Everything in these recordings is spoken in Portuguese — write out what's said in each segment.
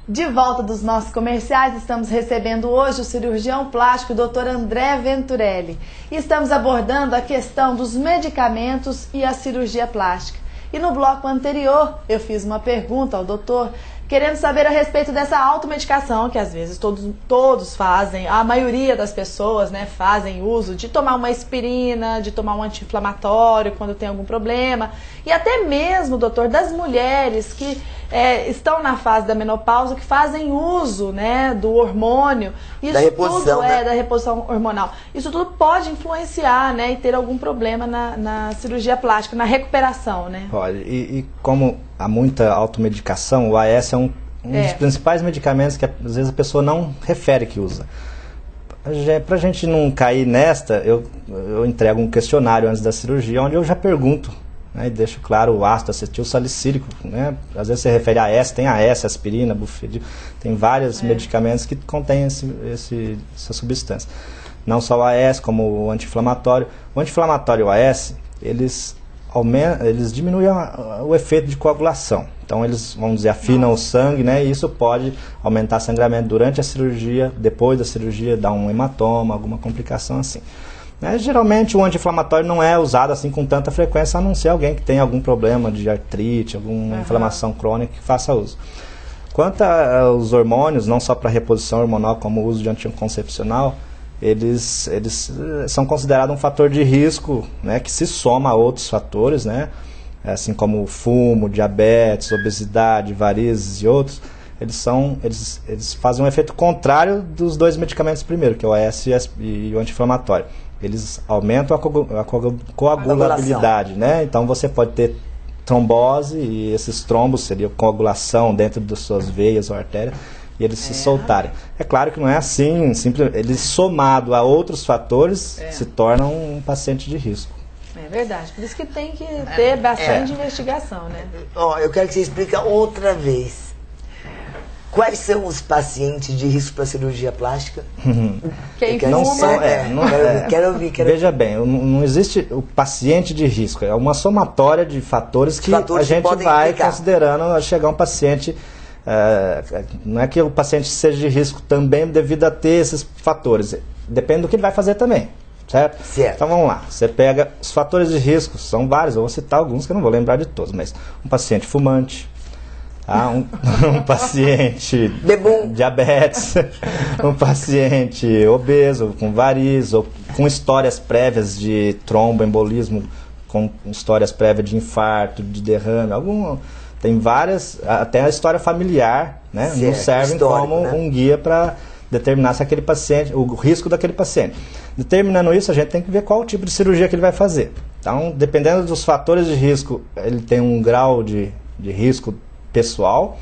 De volta dos nossos comerciais, estamos recebendo hoje o cirurgião plástico Dr. André Venturelli. E estamos abordando a questão dos medicamentos e a cirurgia plástica. E no bloco anterior, eu fiz uma pergunta ao doutor, querendo saber a respeito dessa automedicação, que às vezes todos fazem, a maioria das pessoas, né, fazem uso de tomar uma aspirina, de tomar um anti-inflamatório quando tem algum problema. E até mesmo, doutor, das mulheres que estão na fase da menopausa, que fazem uso, né, do hormônio. Isso da reposição, tudo né? Da reposição hormonal. Isso tudo pode influenciar, né, e ter algum problema na cirurgia plástica, na recuperação, né? Pode. E como há muita automedicação, o AS é um dos principais medicamentos que às vezes a pessoa não refere que usa. Para a gente não cair nesta, eu entrego um questionário antes da cirurgia, onde eu já pergunto, né, e deixo claro o ácido acetil salicílico, né? Às vezes você refere a AS, tem AS, aspirina, bufedil, tem vários medicamentos que contêm essa substância. Não só o AS, como o anti-inflamatório. O anti-inflamatório e o AS, eles diminuem o efeito de coagulação. Então eles, vamos dizer, afinam o sangue, né? E isso pode aumentar sangramento durante a cirurgia, depois da cirurgia, dar um hematoma, alguma complicação assim. Geralmente o anti-inflamatório não é usado assim com tanta frequência, a não ser alguém que tem algum problema de artrite, alguma inflamação crônica que faça uso. Quanto aos hormônios, não só para reposição hormonal, como o uso de anticoncepcional, eles são considerados um fator de risco, né, que se soma a outros fatores, né, assim como o fumo, diabetes, obesidade, varizes e outros. Eles fazem um efeito contrário dos dois medicamentos primeiro, que é o AS e o anti-inflamatório. Eles aumentam a coagulabilidade, né? Então você pode ter trombose, e esses trombos seriam coagulação dentro das suas veias ou artérias, e eles se soltarem. É claro que não é assim, eles somado a outros fatores se tornam um paciente de risco. É verdade, por isso que tem que ter bastante investigação, né? Eu quero que você explique outra vez. Quais são os pacientes de risco para cirurgia plástica? Quem não fuma, são, quero ouvir. Veja bem, não existe o paciente de risco, é uma somatória de fatores que a gente vai implicar, considerando a chegar a um paciente. Não é que o paciente seja de risco também devido a ter esses fatores, depende do que ele vai fazer também. Certo? Então vamos lá, você pega os fatores de risco, são vários, eu vou citar alguns que eu não vou lembrar de todos, mas um paciente fumante, um paciente diabetes, um paciente obeso, com varizes, ou com histórias prévias de tromboembolismo, com histórias prévias de infarto, de derrame, tem várias, até a história familiar, né, nos servem como um guia para determinar se aquele paciente, o risco daquele paciente. Determinando isso, a gente tem que ver qual o tipo de cirurgia que ele vai fazer. Então, dependendo dos fatores de risco, ele tem um grau de risco pessoal,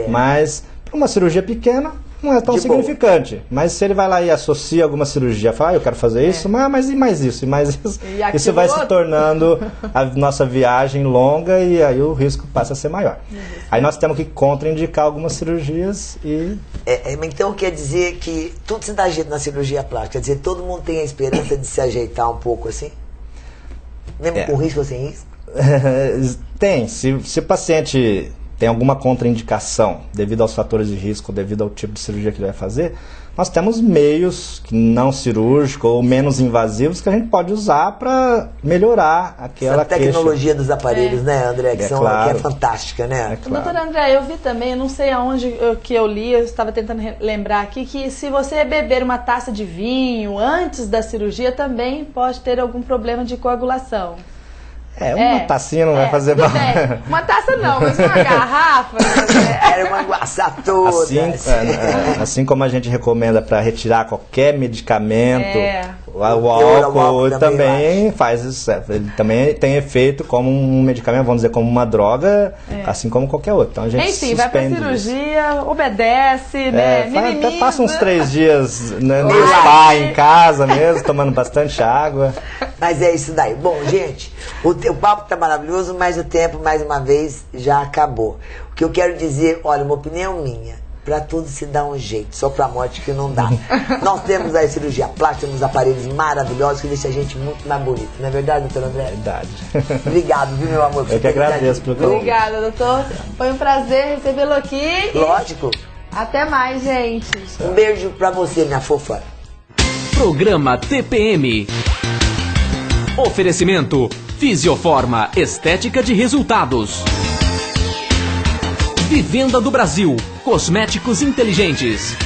mas para uma cirurgia pequena não é tão significante. Mas se ele vai lá e associa alguma cirurgia, fala, eu quero fazer isso, mas e mais isso, e mais isso, isso vai se tornando a nossa viagem longa, e aí o risco passa a ser maior. Aí nós temos que contraindicar algumas cirurgias e... Então quer dizer que tudo se dá jeito na cirurgia plástica, quer dizer, todo mundo tem a esperança de se ajeitar um pouco assim? Mesmo com risco ou sem risco? Tem, se o paciente tem alguma contraindicação devido aos fatores de risco, devido ao tipo de cirurgia que ele vai fazer, nós temos meios não cirúrgicos ou menos invasivos que a gente pode usar para melhorar aquela tecnologia dos aparelhos, né, André? Que é fantástica, né? Claro. Doutor André, eu vi também, não sei aonde que eu li, eu estava tentando lembrar aqui, que se você beber uma taça de vinho antes da cirurgia, também pode ter algum problema de coagulação. Uma tacinha não vai fazer mal. Uma taça não, mas uma garrafa. Era uma guaçá toda. Assim como a gente recomenda para retirar qualquer medicamento, o álcool também faz isso. Ele também tem efeito como um medicamento, vamos dizer, como uma droga, assim como qualquer outro. Então a gente enfim, vai pra cirurgia, obedece, né? Até passa uns 3 dias no spa, em casa mesmo, tomando bastante água. Mas é isso daí. Bom, gente, o papo tá maravilhoso, mas o tempo, mais uma vez, já acabou. O que eu quero dizer, olha, uma opinião minha, pra tudo se dá um jeito, só pra morte que não dá. Nós temos a cirurgia plástica, temos aparelhos maravilhosos que deixam a gente muito mais bonito. Não é verdade, doutor André? Verdade. Obrigado, viu, meu amor? Eu que agradeço pelo convite. Obrigada, doutor. Foi um prazer recebê-lo aqui. Lógico. Até mais, gente. Um beijo pra você, minha fofa. Programa TPM. Oferecimento Fisioforma, estética de resultados. Vivenda do Brasil, cosméticos inteligentes.